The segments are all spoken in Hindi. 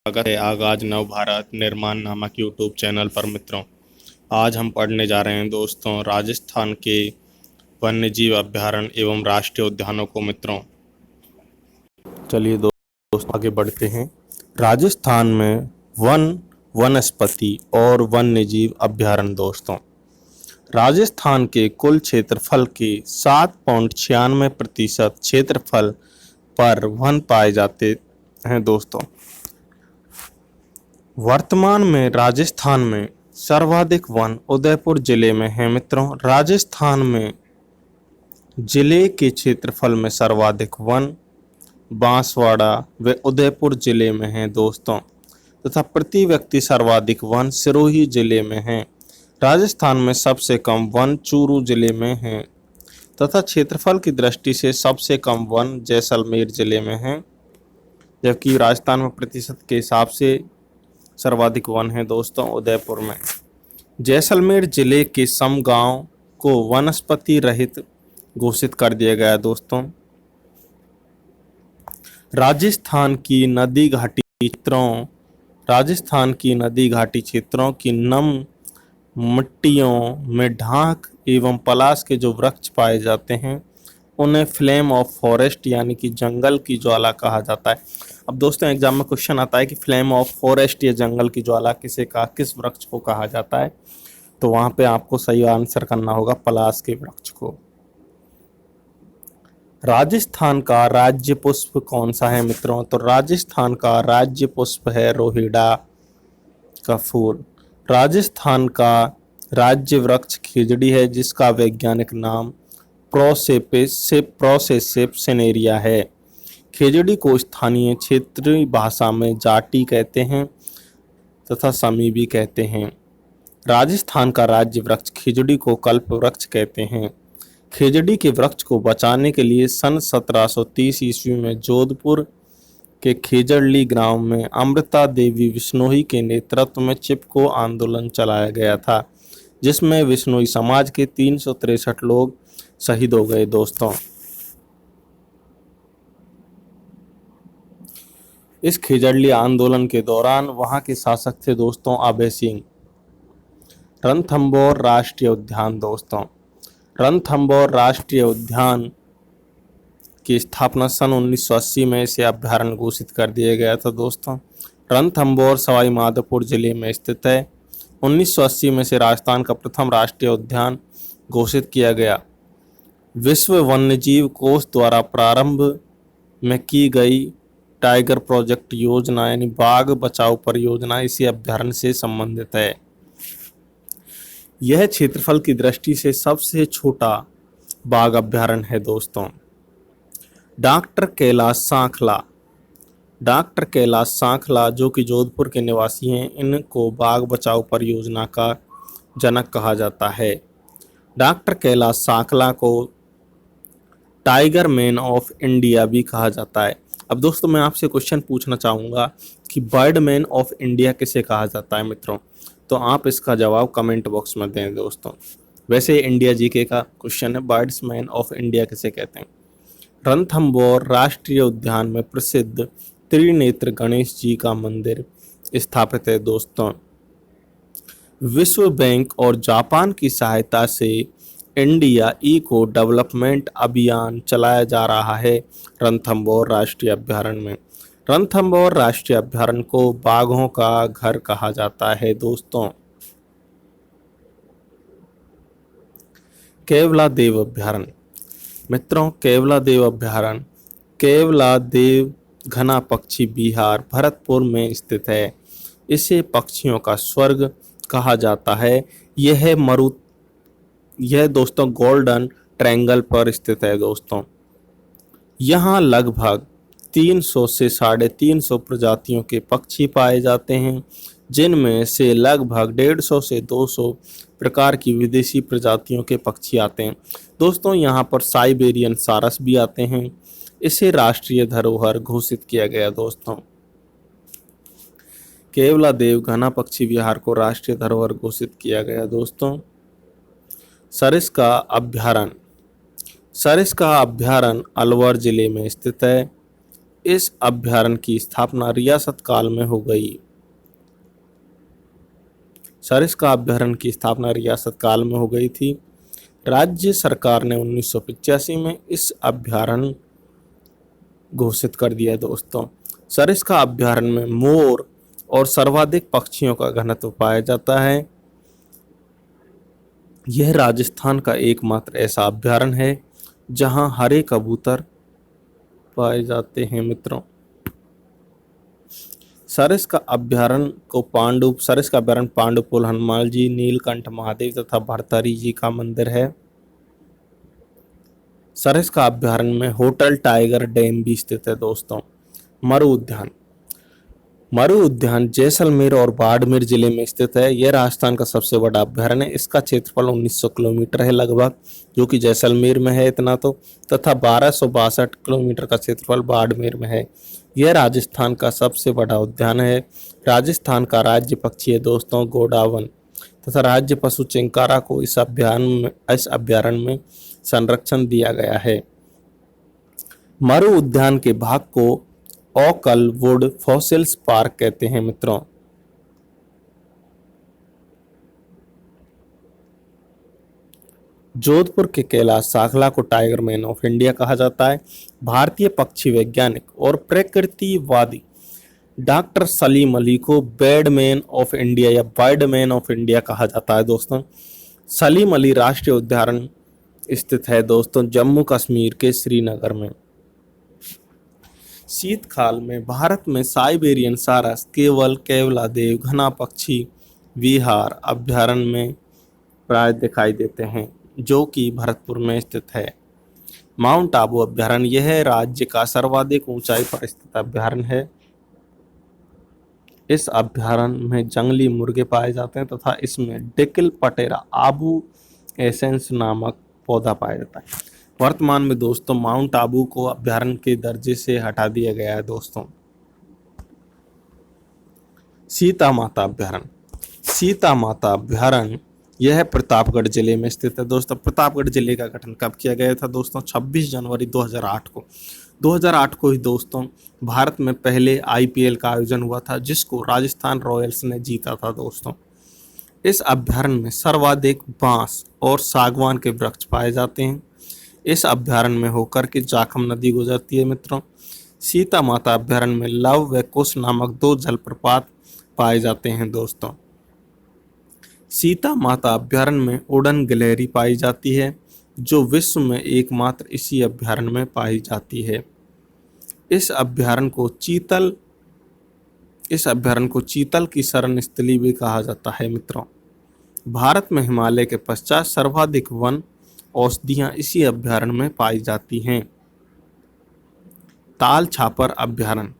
स्वागत है आगाज नव भारत निर्माण नामक यूट्यूब चैनल पर मित्रों। आज हम पढ़ने जा रहे हैं दोस्तों राजस्थान के वन्यजीव अभयारण्य एवं राष्ट्रीय उद्यानों को मित्रों। चलिए दोस्तों आगे बढ़ते हैं। राजस्थान में वनस्पति और वन्यजीव अभयारण्य दोस्तों, राजस्थान के कुल क्षेत्रफल के 7.96% क्षेत्रफल पर वन पाए जाते हैं दोस्तों। वर्तमान में राजस्थान में सर्वाधिक वन उदयपुर जिले में है मित्रों। राजस्थान में जिले के क्षेत्रफल में सर्वाधिक वन बांसवाड़ा व उदयपुर जिले में है दोस्तों, तथा प्रति व्यक्ति सर्वाधिक वन सिरोही जिले में है। राजस्थान में सबसे कम वन चूरू जिले में है तथा क्षेत्रफल की दृष्टि से सबसे कम वन जैसलमेर जिले में है, जबकि राजस्थान में प्रतिशत के हिसाब से सर्वाधिक वन है दोस्तों उदयपुर में। जैसलमेर जिले के सम गांव को वनस्पति रहित घोषित कर दिया गया दोस्तों। राजस्थान की नदी घाटी क्षेत्रों की नम मिट्टियों में ढाक एवं पलाश के जो वृक्ष पाए जाते हैं उन्हें फ्लेम ऑफ फॉरेस्ट यानी कि जंगल की ज्वाला कहा जाता है। अब दोस्तों एग्जाम में क्वेश्चन आता है कि फ्लेम ऑफ फॉरेस्ट या जंगल की ज्वाला किस वृक्ष को कहा जाता है, तो वहां पे आपको सही आंसर करना होगा पलाश के वृक्ष को। राजस्थान का राज्य पुष्प कौन सा है मित्रों? तो राजस्थान का राज्य पुष्प है रोहिड़ा का फूल। राजस्थान का राज्य वृक्ष खेजड़ी है, जिसका वैज्ञानिक नाम प्रोसेसिप सिनेरिया है। खेजड़ी को स्थानीय क्षेत्रीय भाषा में जाटी कहते हैं तथा समी भी कहते हैं। राजस्थान का राज्य वृक्ष खेजड़ी को कल्प वृक्ष कहते हैं। खेजड़ी के वृक्ष को बचाने के लिए सन 1730 ईस्वी में जोधपुर के खेजड़ली ग्राम में अमृता देवी विश्नोई के नेतृत्व में चिपको आंदोलन चलाया गया था, जिसमें विश्नोई समाज के 363 लोग शहीद हो गए दोस्तों। इस खेजड़ली आंदोलन के दौरान वहां के शासक थे दोस्तों अभय सिंह। रणथंभौर राष्ट्रीय उद्यान दोस्तों, रणथंभौर राष्ट्रीय उद्यान की स्थापना सन 1980 में इसे अभयारण्य घोषित कर दिया गया था दोस्तों। रणथंभौर सवाई माधोपुर जिले में स्थित है। 1980 में से राजस्थान का प्रथम राष्ट्रीय उद्यान घोषित किया गया। विश्व वन्यजीव कोष द्वारा प्रारंभ में की गई टाइगर प्रोजेक्ट योजना यानी बाघ बचाओ परियोजना इसी अभयारण्य से संबंधित है। यह क्षेत्रफल की दृष्टि से सबसे छोटा बाघ अभयारण्य है दोस्तों। डॉक्टर कैलाश सांखला जो कि जोधपुर के निवासी हैं, इनको बाघ बचाओ परियोजना का जनक कहा जाता है। डॉक्टर कैलाश सांखला को टाइगर मैन ऑफ इंडिया भी कहा जाता है। अब दोस्तों मैं आपसे क्वेश्चन पूछना चाहूँगा कि बर्ड मैन ऑफ इंडिया किसे कहा जाता है मित्रों, तो आप इसका जवाब कमेंट बॉक्स में दें दोस्तों। वैसे इंडिया जीके का क्वेश्चन है, बर्ड्स मैन ऑफ इंडिया किसे कहते हैं। रणथंभौर राष्ट्रीय उद्यान में प्रसिद्ध त्रिनेत्र गणेश जी का मंदिर स्थापित है दोस्तों। विश्व बैंक और जापान की सहायता से इंडिया इको डेवलपमेंट अभियान चलाया जा रहा है रणथंभौर राष्ट्रीय अभयारण्य में। रणथंभौर राष्ट्रीय अभयारण्य को बाघों का घर कहा जाता है दोस्तों। केवलादेव अभयारण्य मित्रों, केवलादेव अभयारण्य केवलादेव घना पक्षी विहार भरतपुर में स्थित है। इसे पक्षियों का स्वर्ग कहा जाता है। यह दोस्तों गोल्डन ट्रायंगल पर स्थित है दोस्तों। यहाँ लगभग 300 से 350 प्रजातियों के पक्षी पाए जाते हैं, जिनमें से लगभग 150 से 200 प्रकार की विदेशी प्रजातियों के पक्षी आते हैं दोस्तों। यहाँ पर साइबेरियन सारस भी आते हैं। इसे राष्ट्रीय धरोहर घोषित किया गया दोस्तों। केवलादेव घना पक्षी विहार को राष्ट्रीय धरोहर घोषित किया गया दोस्तों। सरिस्का अभयारण्य अलवर जिले में स्थित है। इस अभ्यारण्य की स्थापना रियासत काल में हो गई। सरिस्का अभ्यारण्य की स्थापना रियासत काल में हो गई थी। राज्य सरकार ने 1985 में इस अभ्यारण्य घोषित कर दिया दोस्तों। सरिस्का अभ्यारण्य में मोर और सर्वाधिक पक्षियों का घनत्व पाया जाता है। यह राजस्थान का एकमात्र ऐसा अभ्यारण्य है जहां हरे कबूतर पाए जाते हैं मित्रों। सरिस्का अभ्यारण्य पांडुपुल हनुमान जी, नीलकंठ महादेव तथा भर्तृहरि जी का मंदिर है। सरिस्का अभ्यारण्य में होटल टाइगर डैम भी स्थित है दोस्तों। मरु उद्यान जैसलमेर और बाड़मेर जिले में स्थित है। यह राजस्थान का सबसे बड़ा अभ्यारण्य है। इसका क्षेत्रफल 1900 किलोमीटर है लगभग, जो कि जैसलमेर में है इतना तो, तथा 1262 किलोमीटर का क्षेत्रफल बाड़मेर में है। यह राजस्थान का सबसे बड़ा उद्यान है। राजस्थान का राज्य पक्षी है दोस्तों गोडावन, तथा राज्य पशु चिंकारा को इस अभ्यारण्य में संरक्षण दिया गया है। मरु उद्यान के भाग को ओकल वुड फॉसिल्स पार्क कहते हैं मित्रों। जोधपुर के कैलाश साखला को टाइगर मैन ऑफ इंडिया कहा जाता है। भारतीय पक्षी वैज्ञानिक और प्रकृतिवादी डॉक्टर सलीम अली को बैर्डमैन ऑफ इंडिया या बर्डमैन ऑफ इंडिया कहा जाता है दोस्तों। सलीम अली राष्ट्रीय उद्यान स्थित है दोस्तों जम्मू कश्मीर के श्रीनगर में। शीतकाल में भारत में साइबेरियन सारस केवल केवलादेव घना पक्षी विहार अभ्यारण्य में प्राय दिखाई देते हैं, जो कि भरतपुर में स्थित है। माउंट आबू अभ्यारण्य यह राज्य का सर्वाधिक ऊंचाई पर स्थित अभ्यारण्य है। इस अभ्यारण्य में जंगली मुर्गे पाए जाते हैं तथा इसमें डिकिल पटेरा आबू एसेंस नामक पौधा पाया जाता है। वर्तमान में दोस्तों माउंट आबू को अभ्यारण्य के दर्जे से हटा दिया गया है दोस्तों। सीता माता अभ्यारण्य यह प्रतापगढ़ जिले में स्थित है दोस्तों। प्रतापगढ़ जिले का गठन कब किया गया था दोस्तों? 26 जनवरी 2008 को। 2008 को ही दोस्तों भारत में पहले IPL का आयोजन हुआ था, जिसको राजस्थान रॉयल्स ने जीता था दोस्तों। इस अभ्यारण्य में सर्वाधिक बांस और सागवान के वृक्ष पाए जाते हैं। इस अभ्यारण्य में होकर के जाखम नदी गुजरती है मित्रों। सीता माता अभ्यारण्य में लव व कुश नामक 2 जलप्रपात पाए जाते हैं दोस्तों। सीता माता अभ्यारण्य में उड़न गिलहरी पाई जाती है, जो विश्व में एकमात्र इसी अभ्यारण्य में पाई जाती है। इस अभ्यारण्य को चीतल की शरण स्थली भी कहा जाता है मित्रों। भारत में हिमालय के पश्चात सर्वाधिक वन औषधियां इसी अभ्यारण्य में पाई जाती हैं। ताल छापर अभ्यारण्य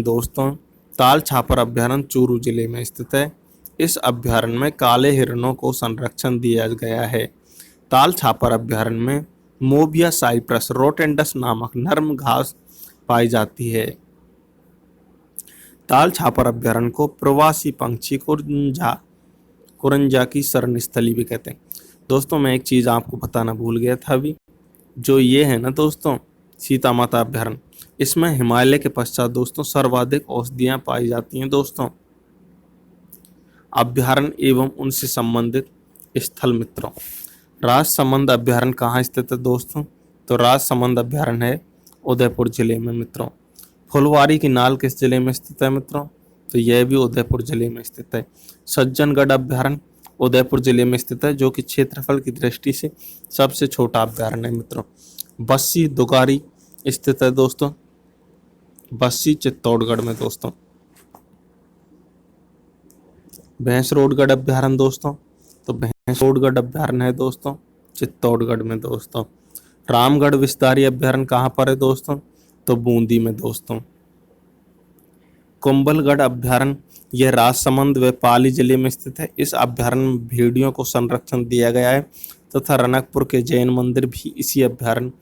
दोस्तों, ताल छापर अभ्यारण्य चूरू जिले में स्थित है। इस अभ्यारण्य में काले हिरणों को संरक्षण दिया गया है। ताल छापर अभ्यारण्य में मोबिया साइप्रस रोटेंडस नामक नर्म घास पाई जाती है। ताल छापर अभ्यारण्य को प्रवासी पंछी कुरंजा की शरण स्थली भी कहते हैं। दोस्तों मैं एक चीज आपको बताना भूल गया था अभी, जो ये है ना दोस्तों सीता माता अभ्यारण्य, इसमें हिमालय के पश्चात दोस्तों सर्वाधिक औषधियां पाई जाती हैं दोस्तों। अभ्यारण्य एवं उनसे संबंधित स्थल मित्रों, राजसमंद अभ्यारण्य कहाँ स्थित है दोस्तों? तो राजसमंद अभ्यारण्य है उदयपुर जिले में मित्रों। फुलवारी की नाल किस जिले में स्थित है मित्रों? तो यह भी उदयपुर जिले में स्थित है। सज्जनगढ़ अभ्यारण्य उदयपुर जिले में स्थित है, जो कि क्षेत्रफल की दृष्टि से सबसे छोटा अभ्यारण्य है मित्रों। बस्सी दुगारी स्थित है दोस्तों, बस्सी चित्तौड़गढ़ में दोस्तों। भैंसरोडगढ़ अभ्यारण्य दोस्तों, तो भैंसरोडगढ़ अभ्यारण्य है दोस्तों चित्तौड़गढ़ में दोस्तों। रामगढ़ विस्तारी अभ्यारण्य कहाँ पर है दोस्तों? तो बूंदी में दोस्तों। कुंभलगढ़ अभ्यारण्य यह राजसमंद व पाली जिले में स्थित है। इस अभ्यारण्य में भेड़ियों को संरक्षण दिया गया है तथा रनकपुर के जैन मंदिर भी इसी अभ्यारण्य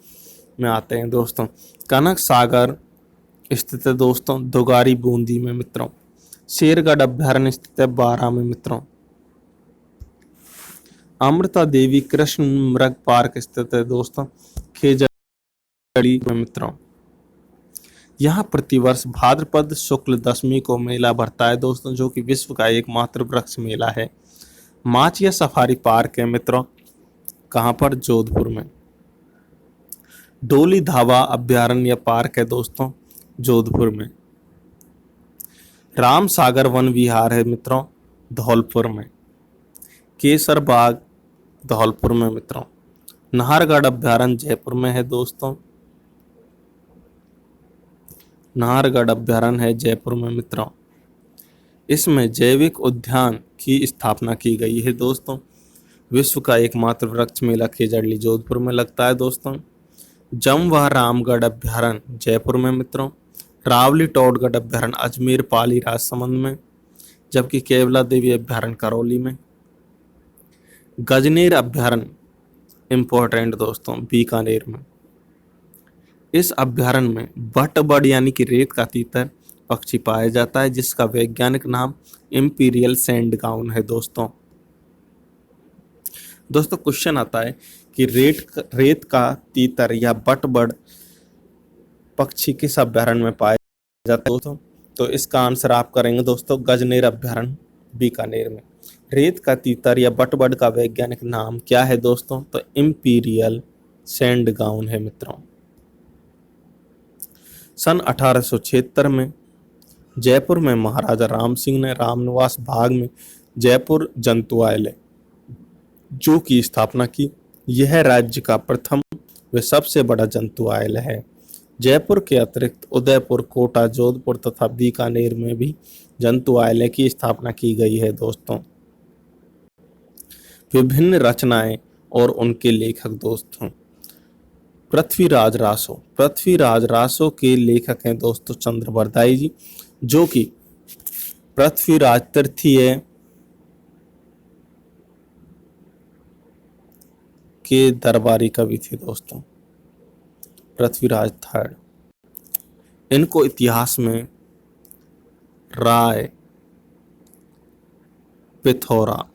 में आते हैं दोस्तों। कनक सागर स्थित है दोस्तों दुगारी बूंदी में मित्रों। शेरगढ़ अभ्यारण्य स्थित है बारां में मित्रों। अमृता देवी कृष्ण मृग पार्क स्थित है दोस्तों खेजड़ खड़ी में मित्रों। यहाँ प्रतिवर्ष भाद्रपद शुक्ल दशमी को मेला भरता है दोस्तों, जो कि विश्व का एकमात्र वृक्ष मेला है। माचिया सफारी पार्क है मित्रों, कहाँ पर? जोधपुर में। डोली धावा अभ्यारण्य पार्क है दोस्तों, जोधपुर में। राम सागर वन विहार है मित्रों, धौलपुर में। केसर बाग धौलपुर में मित्रों। नाहरगढ़ अभ्यारण्य जयपुर में है दोस्तों, नाहरगढ़ अभ्यारण्य है जयपुर में मित्रों। इसमें जैविक उद्यान की स्थापना की गई है दोस्तों। विश्व का एकमात्र वृक्ष मेला खेजड़ली जोधपुर में लगता है दोस्तों। जमवा रामगढ़ अभ्यारण्य जयपुर में मित्रों। रावली टोडगढ़ अभ्यारण्य अजमेर पाली राजसमंद में, जबकि केवला देवी अभ्यारण्य करौली में। गजनेर अभ्यारण्य इम्पोर्टेंट दोस्तों, बीकानेर में। इस अभ्यारण्य में बटबर्ड यानी कि रेत का तीतर पक्षी पाया जाता है, जिसका वैज्ञानिक नाम इंपीरियल सैंड गाउन है दोस्तों। दोस्तों क्वेश्चन आता है कि रेत का तीतर या बटबर्ड पक्षी किस अभ्यारण्य में पाया जाता है दोस्तों? तो इसका आंसर आप करेंगे दोस्तों गजनेर अभ्यारण्य बीकानेर में। रेत का तीतर या बटबर्ड का वैज्ञानिक नाम क्या है दोस्तों? तो इंपीरियल सैंड गाउन है मित्रों। सन 1876 में जयपुर में महाराजा राम सिंह ने रामनिवास बाग में जयपुर जंतुआलय जो की स्थापना की। यह राज्य का प्रथम व सबसे बड़ा जंतुआलय है। जयपुर के अतिरिक्त उदयपुर, कोटा, जोधपुर तथा बीकानेर में भी जंतुआलय की स्थापना की गई है दोस्तों। विभिन्न रचनाएं और उनके लेखक दोस्तों। पृथ्वीराज रासो के लेखक हैं दोस्तों चंद्रवरदाई जी, जो कि पृथ्वीराज तृतीय के दरबारी कवि थे दोस्तों, पृथ्वीराज थर्ड। इनको इतिहास में राय पिथौरा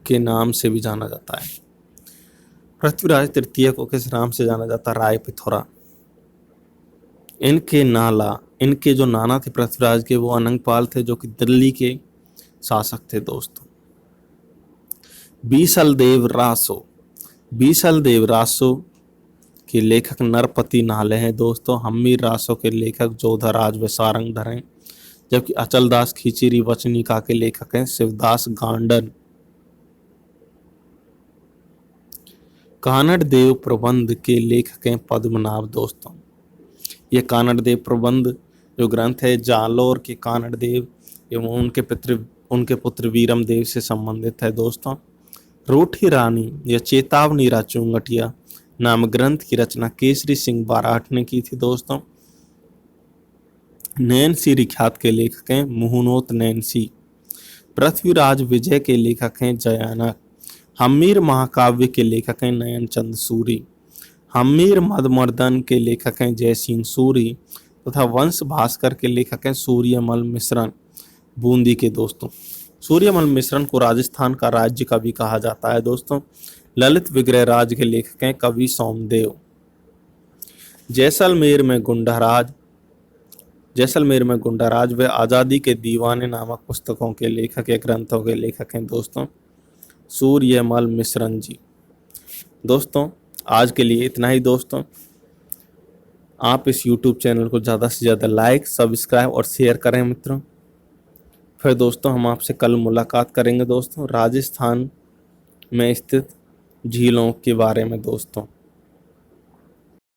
के नाम से भी जाना जाता है। पृथ्वीराज तृतीय को किस नाम से जाना जाता है? राय पिथौरा। इनके जो नाना थे पृथ्वीराज के, वो अनंगपाल थे, जो कि दिल्ली के शासक थे दोस्तों। बीसल देव रासो के लेखक नरपति नाले हैं दोस्तों। हम्मीर रासो के लेखक जोधाराज व सारंगधर हैं, जबकि अचलदास खींचीरी वचनिका के लेखक हैं शिवदास गांडन। कानड़ देव प्रबंध के लेखक हैं पद्मनाभ दोस्तों। ये कानड़ देव प्रबंध जो ग्रंथ है जालोर के कानड़ देव एवं उनके पुत्र वीरम देव से संबंधित है दोस्तों। रूठी रानी या चेतावनी राचूंगटिया नाम ग्रंथ की रचना केसरी सिंह बाराट ने की थी दोस्तों। नैन्सी रिख्यात के लेखक हैं मुहुनोत नैन्सी। पृथ्वीराज विजय के लेखक हैं जयानक। हम्मीर महाकाव्य के लेखक हैं नयन चंद सूरी। हम्मीर मदमर्दन के लेखक हैं जयसिंह सूरी तथा वंश भास्कर के लेखक हैं सूर्यमल मिश्रण बूंदी के दोस्तों। सूर्यमल मिश्रण को राजस्थान का राज्य कवि कहा जाता है दोस्तों। ललित विग्रह राज के लेखक हैं कवि सोमदेव। जैसलमेर में गुंडाराज व आज़ादी के दीवाने नामक पुस्तकों के लेखक या ग्रंथों के लेखक हैं दोस्तों सूर्यमल मिश्रण जी। दोस्तों आज के लिए इतना ही दोस्तों। आप इस YouTube चैनल को ज़्यादा से ज़्यादा लाइक, सब्सक्राइब और शेयर करें मित्रों। फिर दोस्तों हम आपसे कल मुलाकात करेंगे दोस्तों राजस्थान में स्थित झीलों के बारे में दोस्तों।